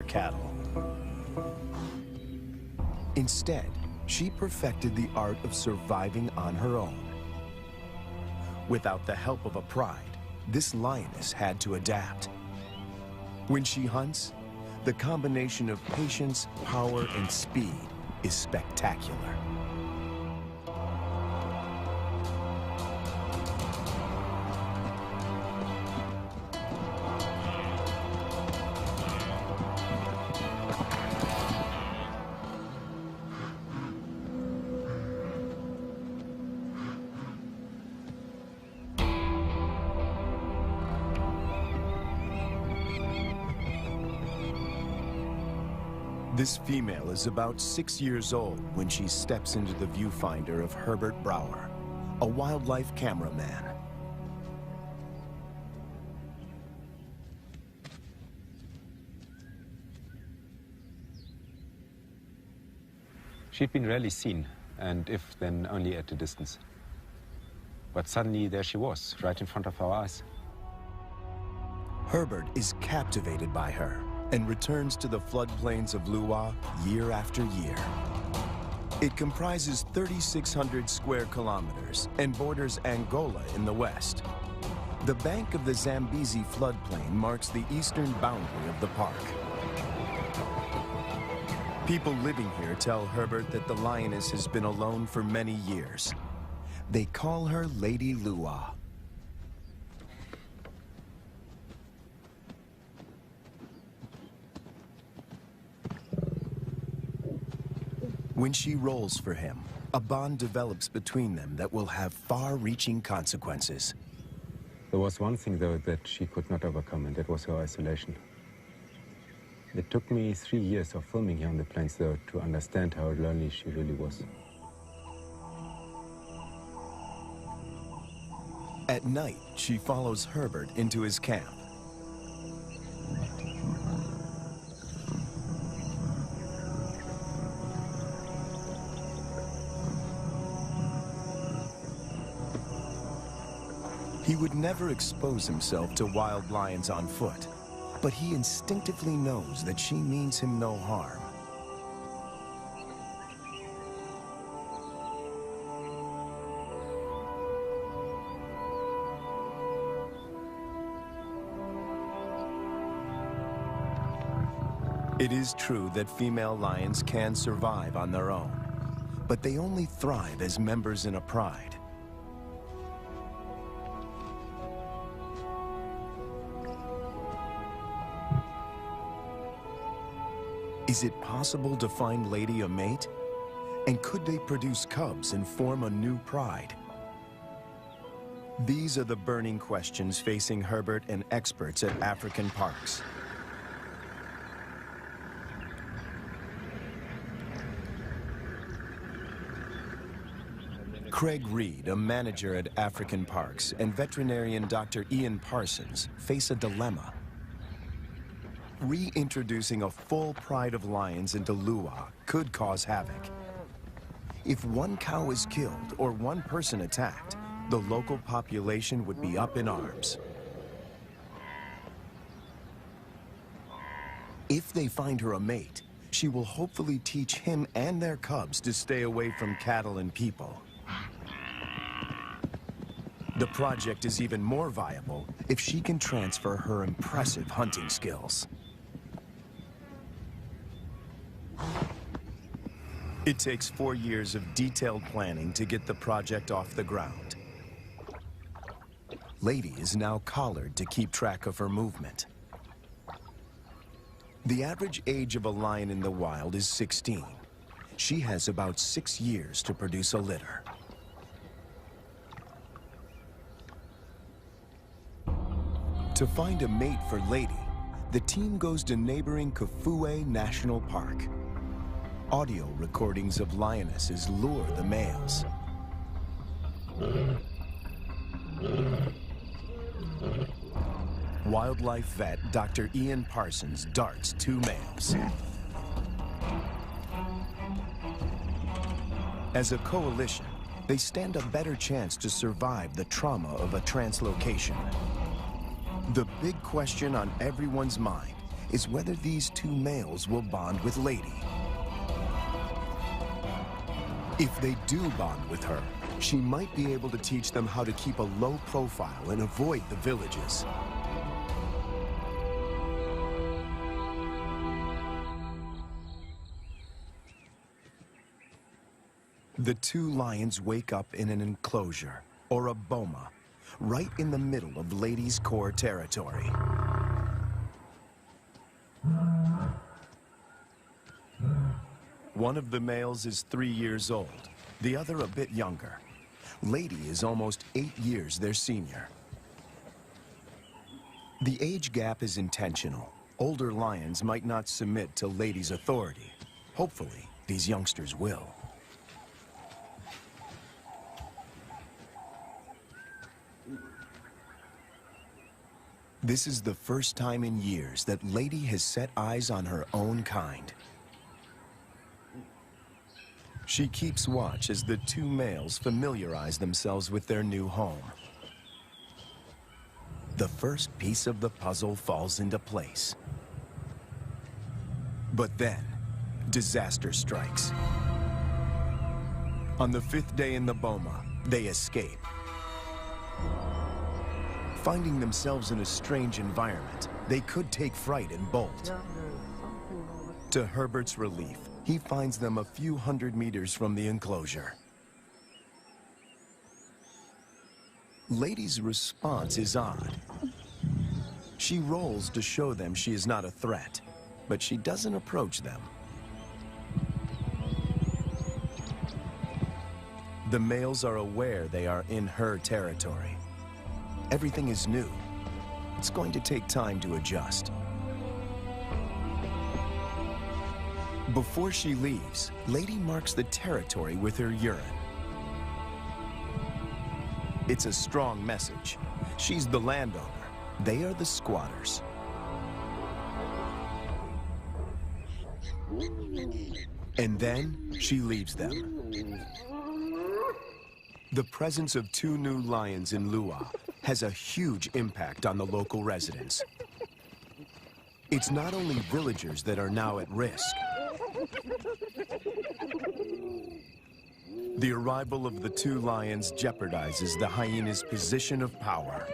cattle. Instead, she perfected the art of surviving on her own. Without the help of a pride, this lioness had to adapt. When she hunts, the combination of patience, power, and speed is spectacular. This female is about 6 years old when she steps into the viewfinder of Herbert Brower, a wildlife cameraman. She'd been rarely seen, and if then only at a distance. But suddenly there she was, right in front of our eyes. Herbert is captivated by her and returns to the floodplains of Luwa year after year. It comprises 3,600 square kilometers and borders Angola in the west. The bank of the Zambezi floodplain marks the eastern boundary of the park. People living here tell Herbert that the lioness has been alone for many years. They call her Lady Luwa. When she rolls for him, a bond develops between them that will have far-reaching consequences. There was one thing, though, that she could not overcome, and that was her isolation. It took me 3 years of filming here on the plains, though, to understand how lonely she really was. At night, she follows Herbert into his camp. He would never expose himself to wild lions on foot, but he instinctively knows that she means him no harm. It is true that female lions can survive on their own, but they only thrive as members in a pride. Is it possible to find Lady a mate? And could they produce cubs and form a new pride? These are the burning questions facing Herbert and experts at African parks. Craig Reed, a manager at African Parks, and veterinarian Dr. Ian Parsons face a dilemma. Reintroducing a full pride of lions into Luwa could cause havoc. If one cow is killed or one person attacked, the local population would be up in arms. If they find her a mate, she will hopefully teach him and their cubs to stay away from cattle and people. The project is even more viable if she can transfer her impressive hunting skills. It takes 4 years of detailed planning to get the project off the ground. Lady is now collared to keep track of her movement. The average age of a lion in the wild is 16. She has about 6 years to produce a litter. To find a mate for Lady, the team goes to neighboring Kafue National Park. Audio recordings of lionesses lure the males. Wildlife vet Dr. Ian Parsons darts 2 males. As a coalition, they stand a better chance to survive the trauma of a translocation. The big question on everyone's mind is whether these two males will bond with Lady. If they do bond with her, she might be able to teach them how to keep a low profile and avoid the villages. The two lions wake up in an enclosure, or a boma, right in the middle of Lady's core territory. One of the males is 3 years old, the other a bit younger. Lady is almost 8 years their senior. The age gap is intentional. Older lions might not submit to Lady's authority. Hopefully, these youngsters will. This is the first time in years that Lady has set eyes on her own kind. She keeps watch as the two males familiarize themselves with their new home. The first piece of the puzzle falls into place. But then, disaster strikes. On the 5th day in the boma, they escape. Finding themselves in a strange environment, they could take fright and bolt. To Herbert's relief, he finds them a few hundred meters from the enclosure. Lady's response is odd. She rolls to show them she is not a threat, but she doesn't approach them. The males are aware they are in her territory. Everything is new. It's going to take time to adjust. Before she leaves, Lady marks the territory with her urine. It's a strong message. She's the landowner. They are the squatters. And then she leaves them. The presence of two new lions in Lua has a huge impact on the local residents. It's not only villagers that are now at risk. The arrival of the two lions jeopardizes the hyena's position of power.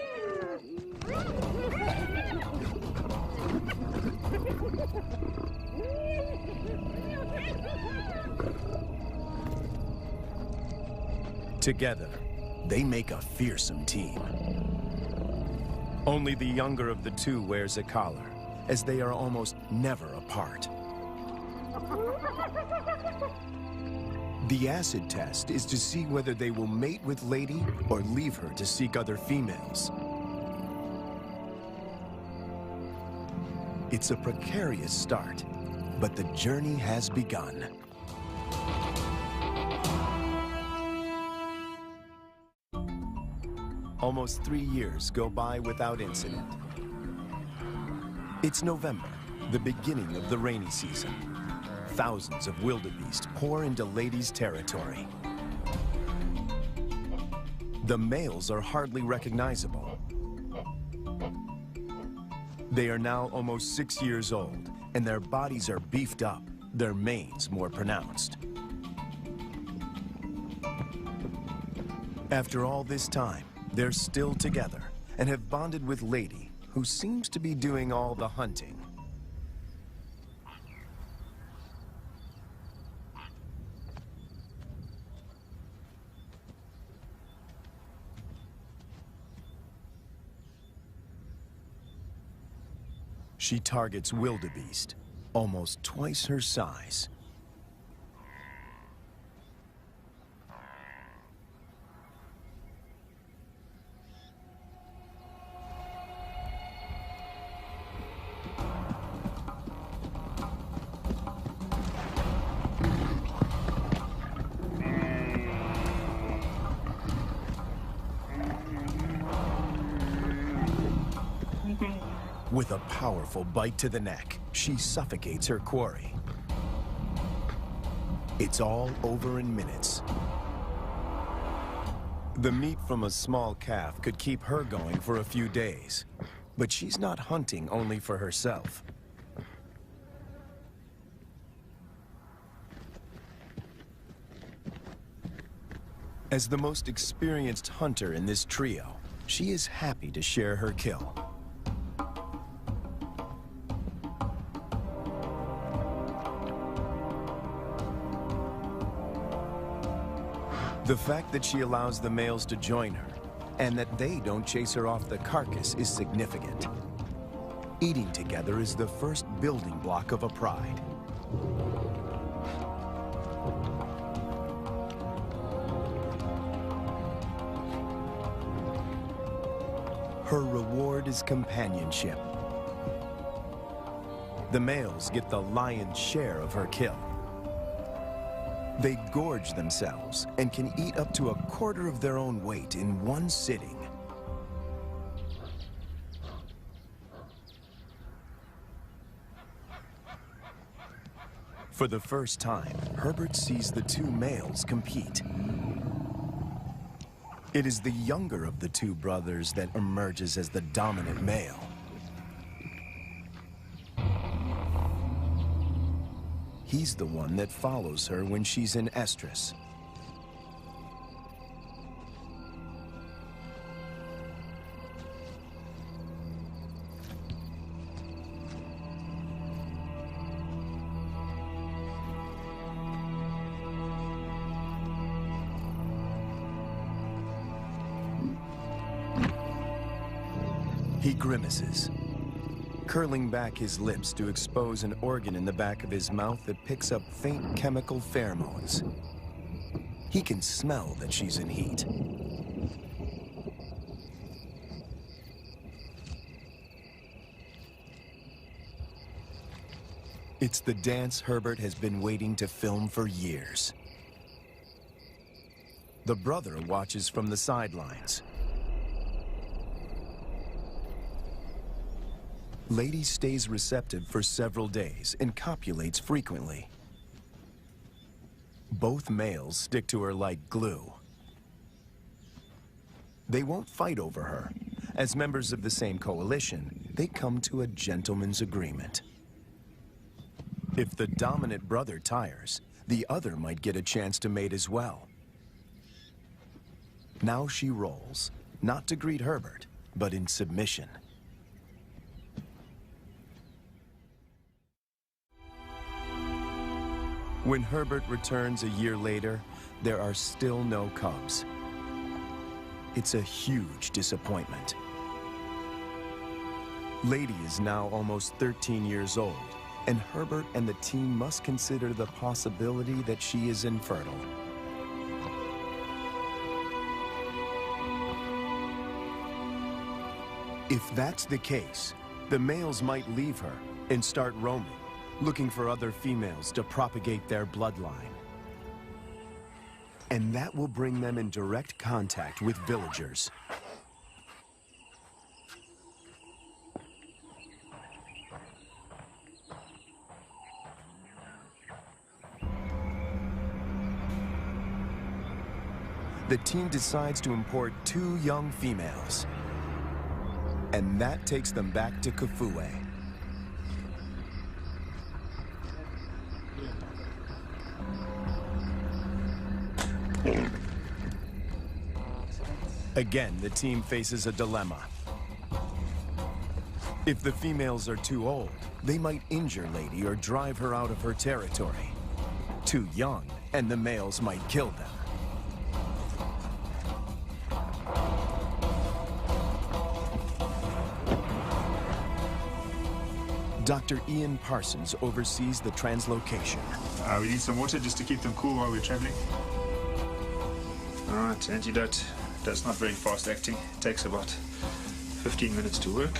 Together, they make a fearsome team. Only the younger of the two wears a collar, as they are almost never apart. The acid test is to see whether they will mate with Lady or leave her to seek other females. It's a precarious start, but the journey has begun. Almost 3 years go by without incident. It's November, the beginning of the rainy season. Thousands of wildebeest pour into Lady's territory. The males are hardly recognizable. They are now almost 6 years old, and their bodies are beefed up, their manes more pronounced. After all this time, they're still together and have bonded with Lady, who seems to be doing all the hunting. She targets wildebeest, almost twice her size. With a powerful bite to the neck, she suffocates her quarry. It's all over in minutes. The meat from a small calf could keep her going for a few days, but she's not hunting only for herself. As the most experienced hunter in this trio, she is happy to share her kill. The fact that she allows the males to join her, and that they don't chase her off the carcass, is significant. Eating together is the first building block of a pride. Her reward is companionship. The males get the lion's share of her kill. They gorge themselves and can eat up to 1/4 of their own weight in one sitting. For the first time, Herbert sees the two males compete. It is the younger of the two brothers that emerges as the dominant male. He's the one that follows her when she's in estrus. He grimaces, curling back his lips to expose an organ in the back of his mouth that picks up faint chemical pheromones. He can smell that she's in heat. It's the dance Herbert has been waiting to film for years. The brother watches from the sidelines. Lady stays receptive for several days and copulates frequently. Both males stick to her like glue. They won't fight over her. As members of the same coalition, they come to a gentleman's agreement. If the dominant brother tires, the other might get a chance to mate as well. Now she rolls, not to greet Herbert, but in submission. When Herbert returns a year later, there are still no cubs. It's a huge disappointment. Lady is now almost 13 years old, and Herbert and the team must consider the possibility that she is infertile. If that's the case, the males might leave her and start roaming, looking for other females to propagate their bloodline. And that will bring them in direct contact with villagers. The team decides to import 2 young females. And that takes them back to Kafue. Again, the team faces a dilemma. If the females are too old, they might injure Lady or drive her out of her territory. Too young, and the males might kill them. Dr. Ian Parsons oversees the translocation. We need some water just to keep them cool while we're traveling. All right, antidote. That's not very fast acting. It takes about 15 minutes to work.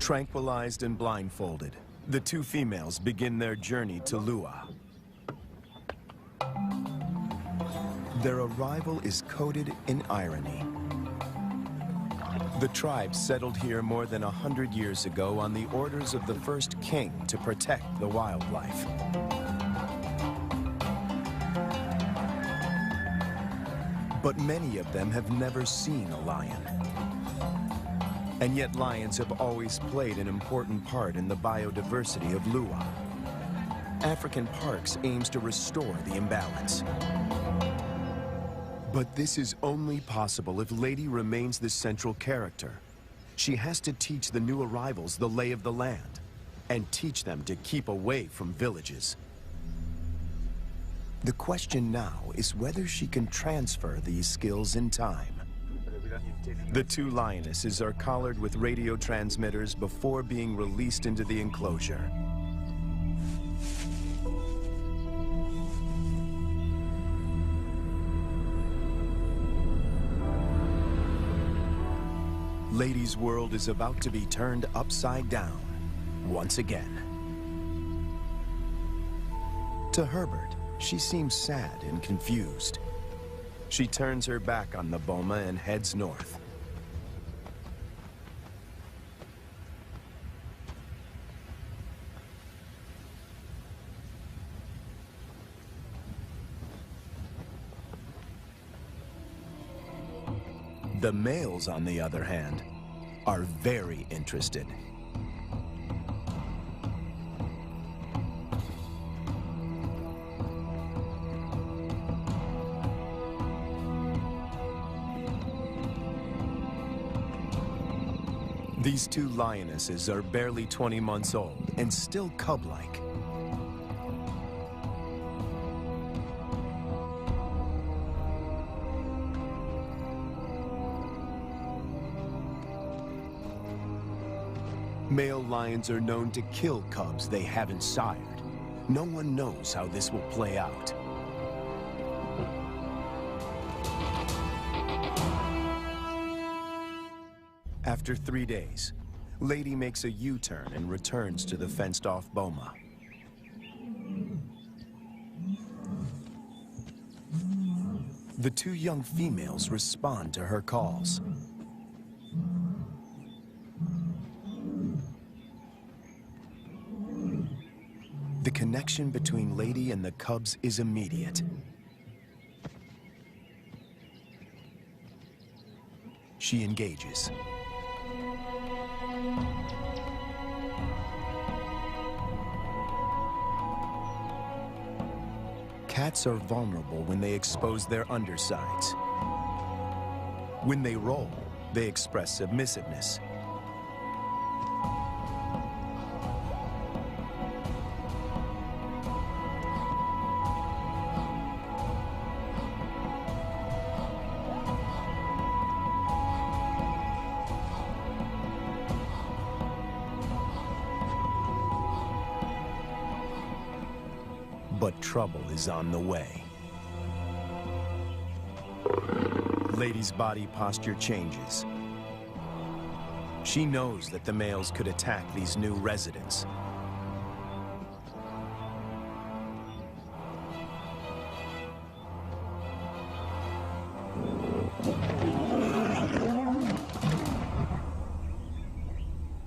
Tranquilized and blindfolded, the 2 females begin their journey to Lua. Their arrival is coated in irony. The tribe settled here more than 100 years ago on the orders of the first king to protect the wildlife. But many of them have never seen a lion. And yet lions have always played an important part in the biodiversity of Lua. African Parks aims to restore the imbalance. But this is only possible if Lady remains the central character. She has to teach the new arrivals the lay of the land, and teach them to keep away from villages. The question now is whether she can transfer these skills in time. The two lionesses are collared with radio transmitters before being released into the enclosure. Lady's world is about to be turned upside down, once again. To Herbert, she seems sad and confused. She turns her back on the boma and heads north. The males, on the other hand, are very interested. These two lionesses are barely 20 months old and still cub-like. Male lions are known to kill cubs they haven't sired. No one knows how this will play out. After 3 days, Lady makes a U-turn and returns to the fenced-off boma. The two young females respond to her calls. The connection between Lady and the cubs is immediate. She engages. Cats are vulnerable when they expose their undersides. When they roll, they express submissiveness. But trouble is on the way. Lady's body posture changes. She knows that the males could attack these new residents.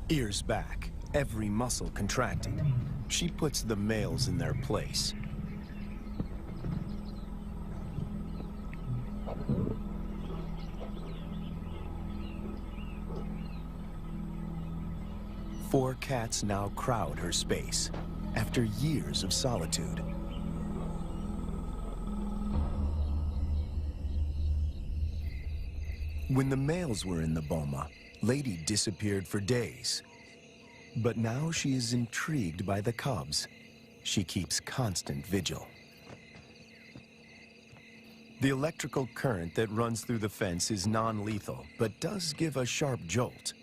Ears back, every muscle contracted. She puts the males in their place. Four cats now crowd her space, after years of solitude. When the males were in the boma, Lady disappeared for days. But now she is intrigued by the cubs. She keeps constant vigil. The electrical current that runs through the fence is non-lethal, but does give a sharp jolt.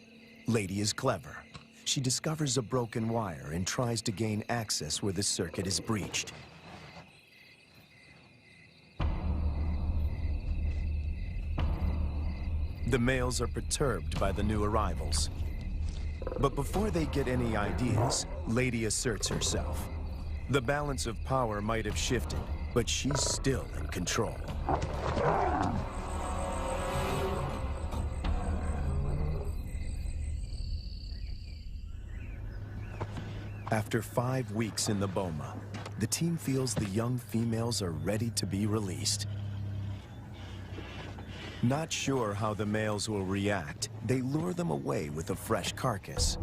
Lady is clever. She discovers a broken wire and tries to gain access where the circuit is breached. The males are perturbed by the new arrivals. But before they get any ideas, Lady asserts herself. The balance of power might have shifted, but she's still in control. After 5 weeks in the boma, the team feels the young females are ready to be released. Not sure how the males will react, they lure them away with a fresh carcass.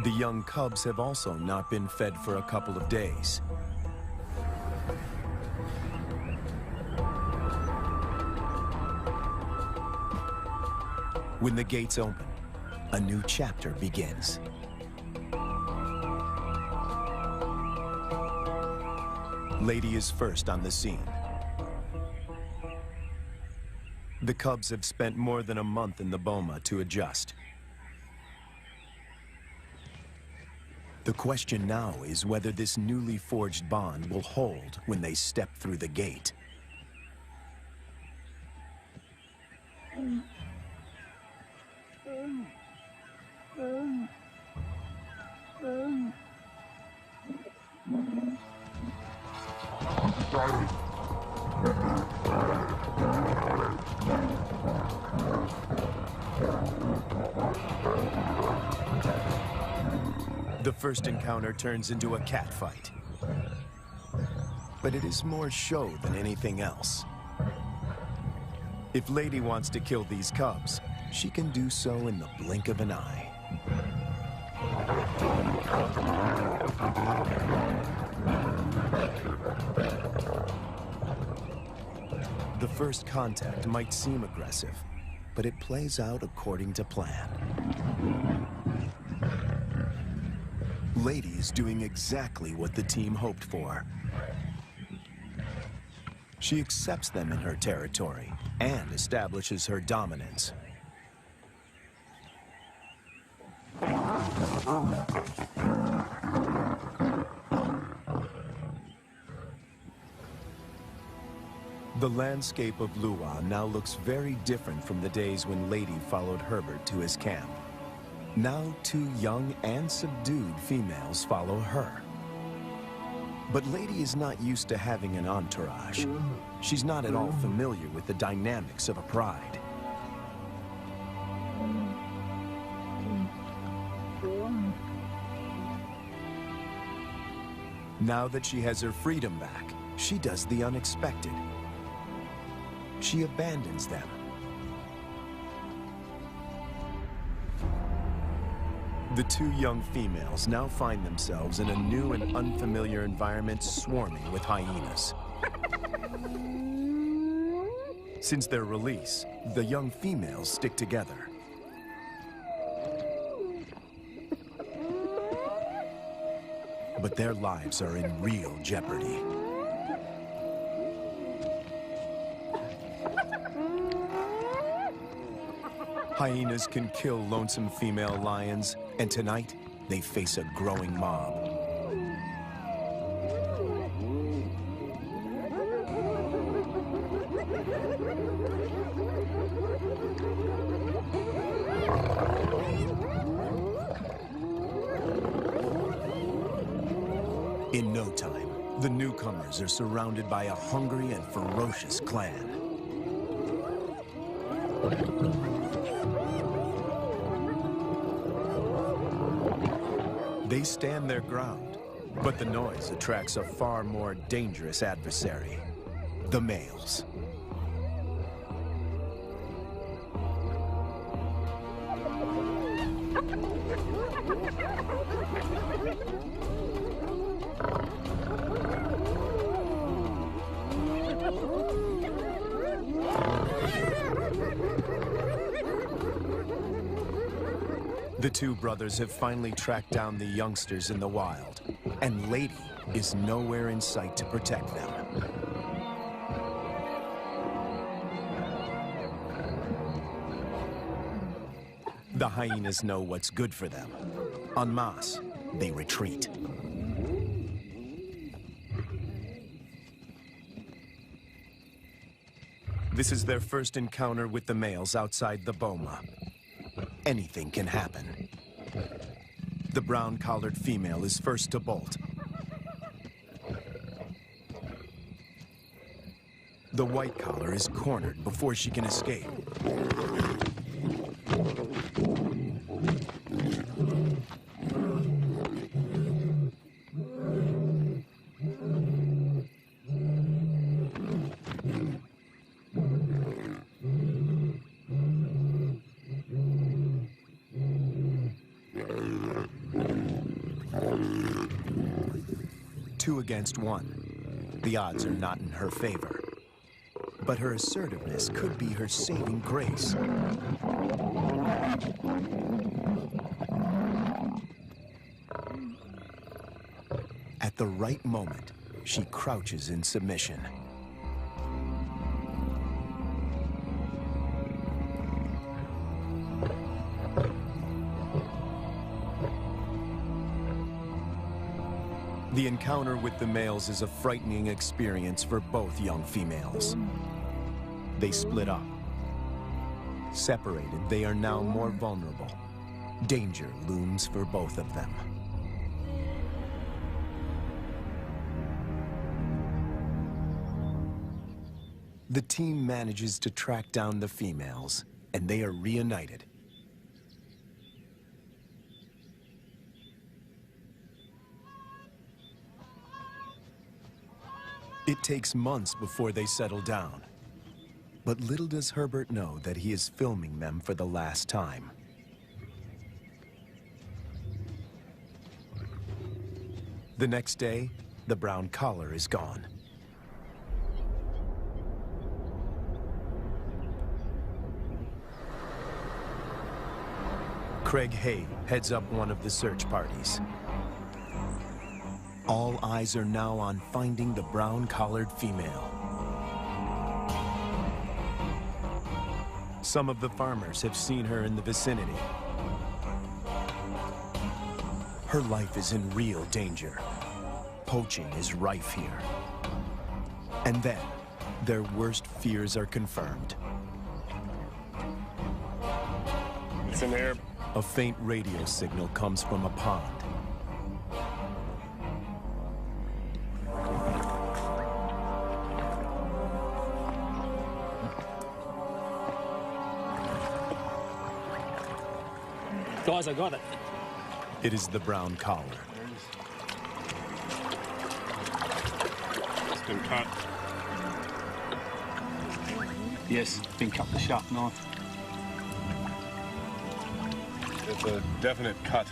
The young cubs have also not been fed for a couple of days. When the gates open, a new chapter begins. Lady is first on the scene. The cubs have spent more than a month in the boma to adjust. The question now is whether this newly forged bond will hold when they step through the gate. The first encounter turns into a catfight. But it is more show than anything else. If Lady wants to kill these cubs, she can do so in the blink of an eye. The first contact might seem aggressive, but it plays out according to plan. Lady is doing exactly what the team hoped for. She accepts them in her territory and establishes her dominance. The landscape of Lua now looks very different from the days when Lady followed Herbert to his camp. Now 2 young and subdued females follow her. But Lady is not used to having an entourage. She's not at all familiar with the dynamics of a pride. Now that she has her freedom back, she does the unexpected. She abandons them. The 2 young females now find themselves in a new and unfamiliar environment swarming with hyenas. Since their release, the young females stick together. But their lives are in real jeopardy. Hyenas can kill lonesome female lions, and tonight, they face a growing mob. In no time, the newcomers are surrounded by a hungry and ferocious clan. They stand their ground, but the noise attracts a far more dangerous adversary, the males. The 2 brothers have finally tracked down the youngsters in the wild, and Lady is nowhere in sight to protect them. The hyenas know what's good for them. En masse, they retreat. This is their first encounter with the males outside the boma. Anything can happen. The brown-collared female is first to bolt. The white collar is cornered before she can escape. 2 against 1. The odds are not in her favor. But her assertiveness could be her saving grace. At the right moment, she crouches in submission. The encounter with the males is a frightening experience for both young females. They split up. Separated, they are now more vulnerable. Danger looms for both of them. The team manages to track down the females, and they are reunited. It takes months before they settle down. But little does Herbert know that he is filming them for the last time. The next day, the brown collar is gone. Craig Hay heads up one of the search parties. All eyes are now on finding the brown-collared female. Some of the farmers have seen her in the vicinity. Her life is in real danger. Poaching is rife here. And then, their worst fears are confirmed. It's in there. A faint radio signal comes from a pond. Guys, I got it. It is the brown collar. It's been cut. Yes, been cut with a sharp knife. It's a definite cut.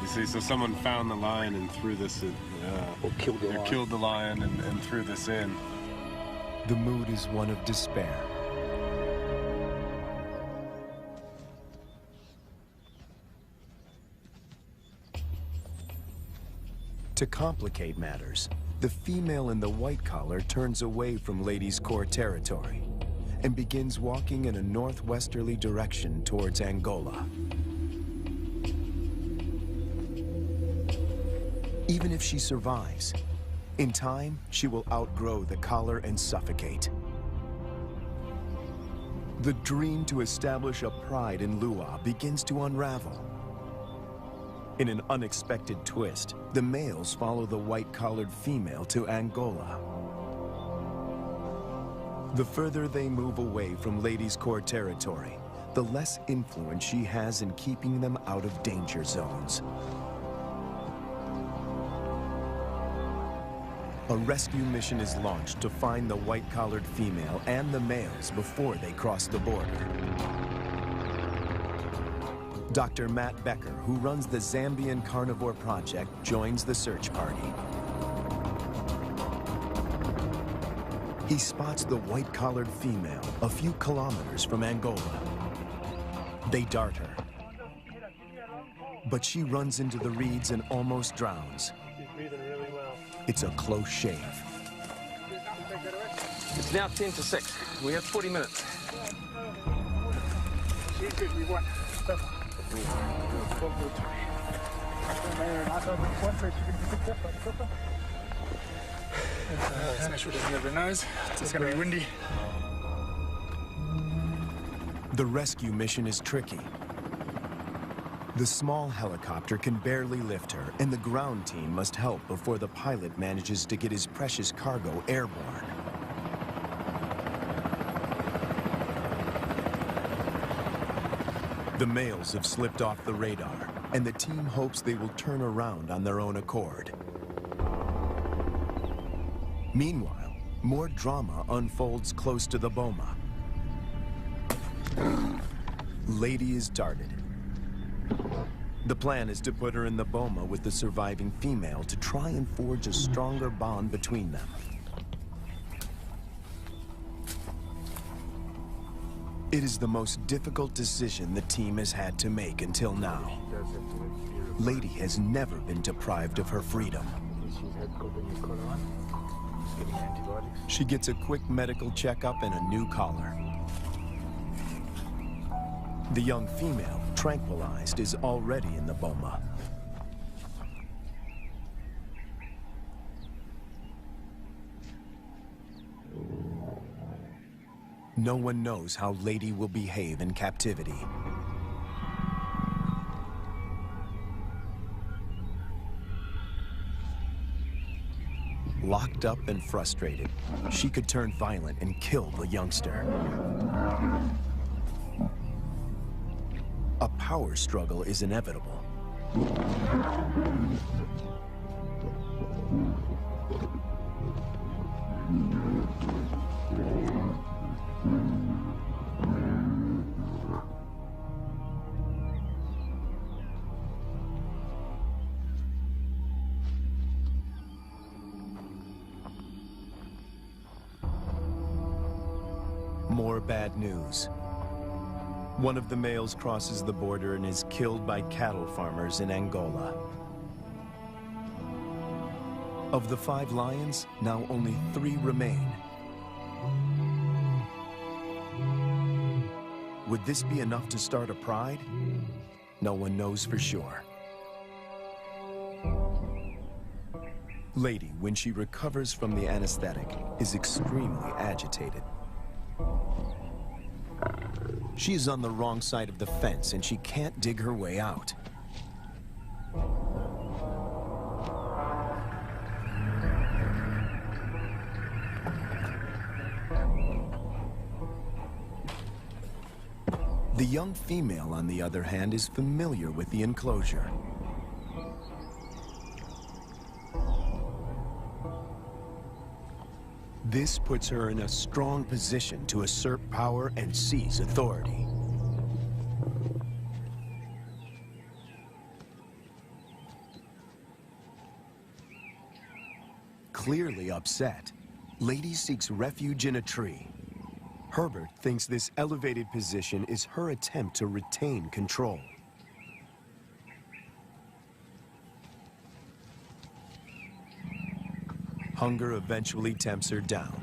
You see, so someone found the lion and threw this in. Or killed the lion. Killed the lion and threw this in. The mood is one of despair. To complicate matters, the female in the white collar turns away from Lady's Core territory and begins walking in a northwesterly direction towards Angola. Even if she survives, in time, she will outgrow the collar and suffocate. The dream to establish a pride in Lua begins to unravel. In an unexpected twist, the males follow the white-collared female to Angola. The further they move away from Lady's Core territory, the less influence she has in keeping them out of danger zones. A rescue mission is launched to find the white-collared female and the males before they cross the border. Dr. Matt Becker, who runs the Zambian Carnivore Project, joins the search party. He spots the white-collared female a few kilometers from Angola. They dart her. But she runs into the reeds and almost drowns. She's breathing really well. It's a close shave. It's now 10 to 6. We have 40 minutes. She's good. We won. Let's make sure it doesn't get her nose. It's going to be windy. The rescue mission is tricky. The small helicopter can barely lift her, and the ground team must help before the pilot manages to get his precious cargo airborne. The males have slipped off the radar, and the team hopes they will turn around on their own accord. Meanwhile, more drama unfolds close to the boma. Lady is darted. The plan is to put her in the boma with the surviving female to try and forge a stronger bond between them. It is the most difficult decision the team has had to make until now. Lady has never been deprived of her freedom. She gets a quick medical checkup and a new collar. The young female, tranquilized, is already in the boma. No one knows how Lady will behave in captivity. Locked up and frustrated, she could turn violent and kill the youngster. A power struggle is inevitable. More bad news. One of the males crosses the border and is killed by cattle farmers in Angola. Of the 5 lions, now only 3 remain. Would this be enough to start a pride? No one knows for sure. Lady, when she recovers from the anesthetic, is extremely agitated. She is on the wrong side of the fence and she can't dig her way out. The young female, on the other hand, is familiar with the enclosure. This puts her in a strong position to assert power and seize authority. Clearly upset, Lady seeks refuge in a tree. Herbert thinks this elevated position is her attempt to retain control. Hunger eventually tempts her down.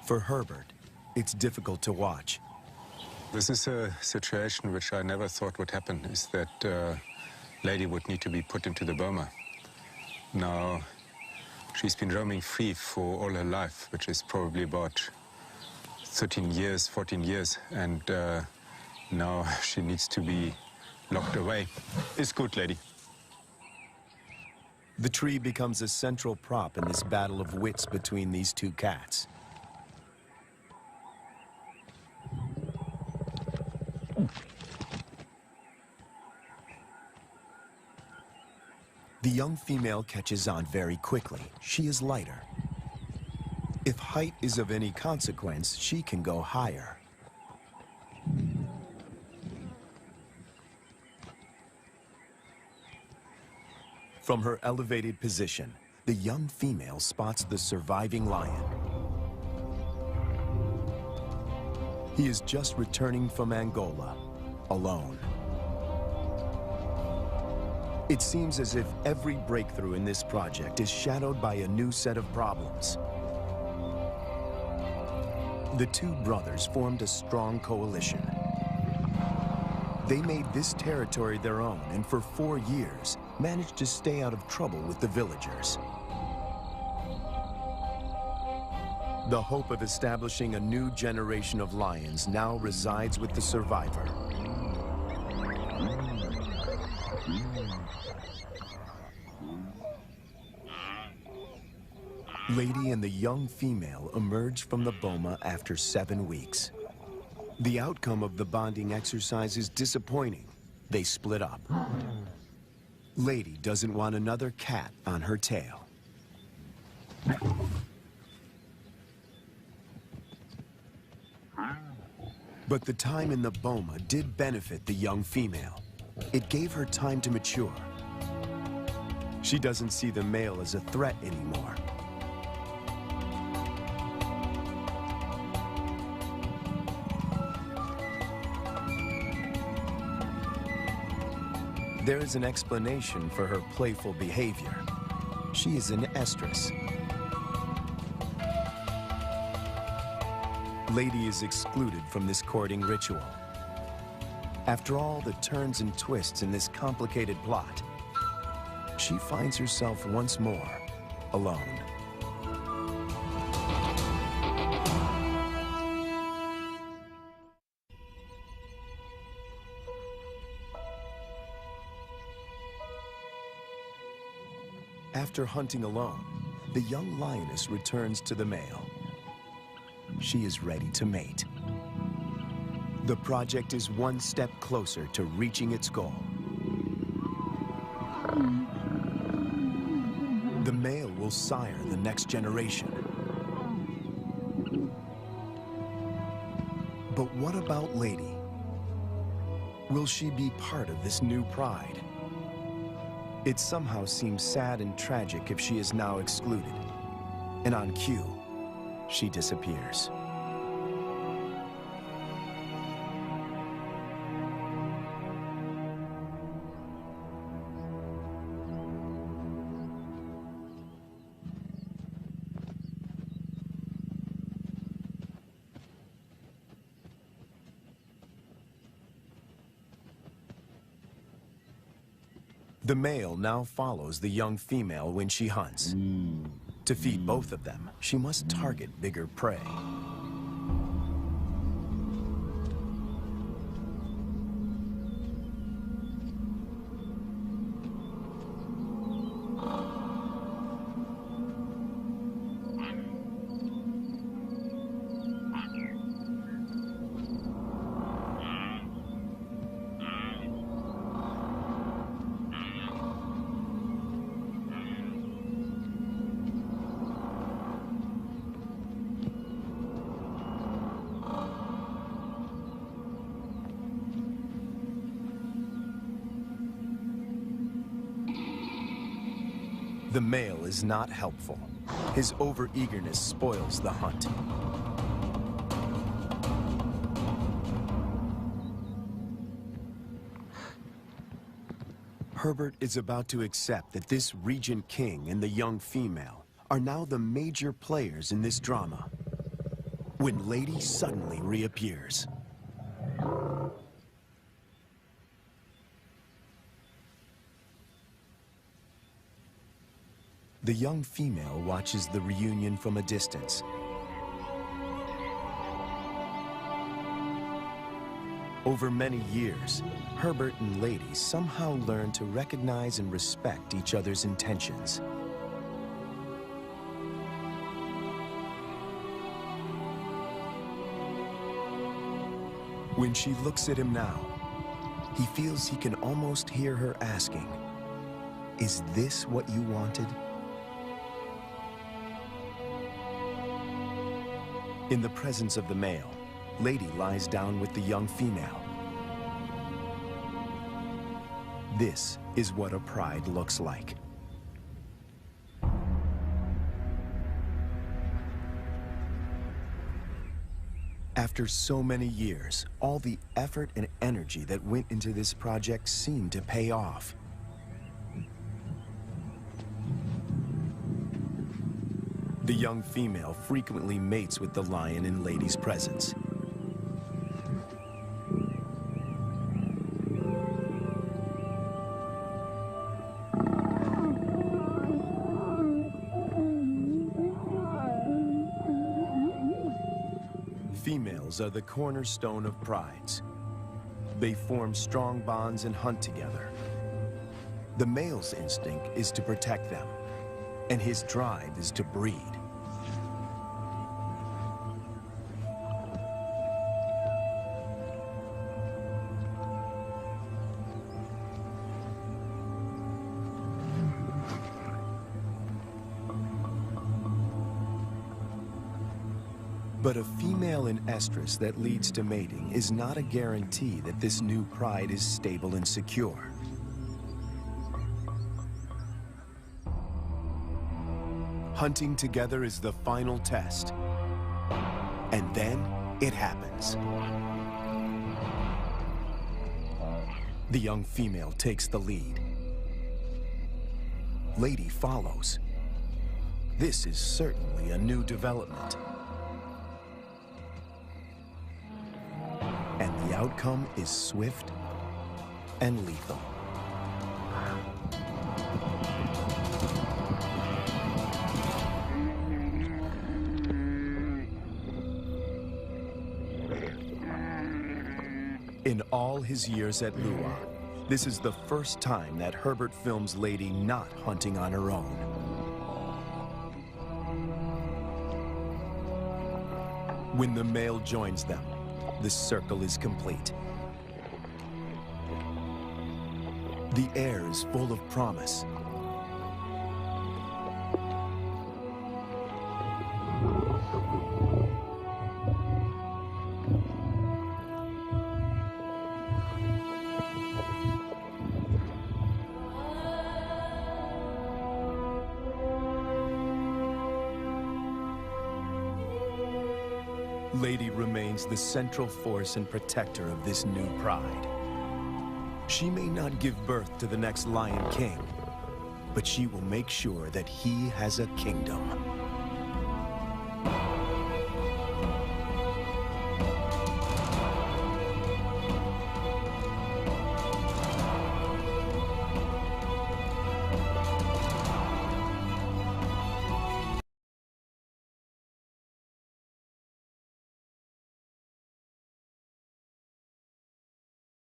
For Herbert, it's difficult to watch. This is a situation which I never thought would happen, is that Lady would need to be put into the boma. Now, she's been roaming free for all her life, which is probably about 13 years, 14 years, and now she needs to be locked away. It's good, Lady. The tree becomes a central prop in this battle of wits between these 2 cats. The young female catches on very quickly. She is lighter. If height is of any consequence, she can go higher. From her elevated position, the young female spots the surviving lion. He is just returning from Angola, alone. It seems as if every breakthrough in this project is shadowed by a new set of problems. The 2 brothers formed a strong coalition. They made this territory their own and for 4 years managed to stay out of trouble with the villagers. The hope of establishing a new generation of lions now resides with the survivor. Lady and the young female emerge from the boma after 7 weeks. The outcome of the bonding exercise is disappointing. They split up. Lady doesn't want another cat on her tail. But the time in the boma did benefit the young female. It gave her time to mature. She doesn't see the male as a threat anymore. There is an explanation for her playful behavior. She is an estrus. Lady is excluded from this courting ritual. After all the turns and twists in this complicated plot, she finds herself once more alone. After hunting alone, the young lioness returns to the male. She is ready to mate. The project is one step closer to reaching its goal. The male will sire the next generation. But what about Lady? Will she be part of this new pride? It somehow seems sad and tragic if she is now excluded. And on cue, she disappears. The male now follows the young female when she hunts. To feed both of them, she must target bigger prey. The male is not helpful. His overeagerness spoils the hunt. Herbert is about to accept that this Regent King and the young female are now the major players in this drama, when Lady suddenly reappears. The young female watches the reunion from a distance. Over many years, Herbert and Lady somehow learn to recognize and respect each other's intentions. When she looks at him now, he feels he can almost hear her asking, "Is this what you wanted?" In the presence of the male, Lady lies down with the young female. This is what a pride looks like. After so many years, all the effort and energy that went into this project seemed to pay off. The young female frequently mates with the lion in Lady's presence. Females are the cornerstone of prides. They form strong bonds and hunt together. The male's instinct is to protect them, and his drive is to breed. But a female in estrus that leads to mating is not a guarantee that this new pride is stable and secure. Hunting together is the final test. And then it happens. The young female takes the lead. Lady follows. This is certainly a new development. And the outcome is swift and lethal. In all his years at Lua, this is the first time that Herbert films Lady not hunting on her own. When the male joins them, the circle is complete. The air is full of promise. Lady remains the central force and protector of this new pride. She may not give birth to the next Lion King, but she will make sure that he has a kingdom.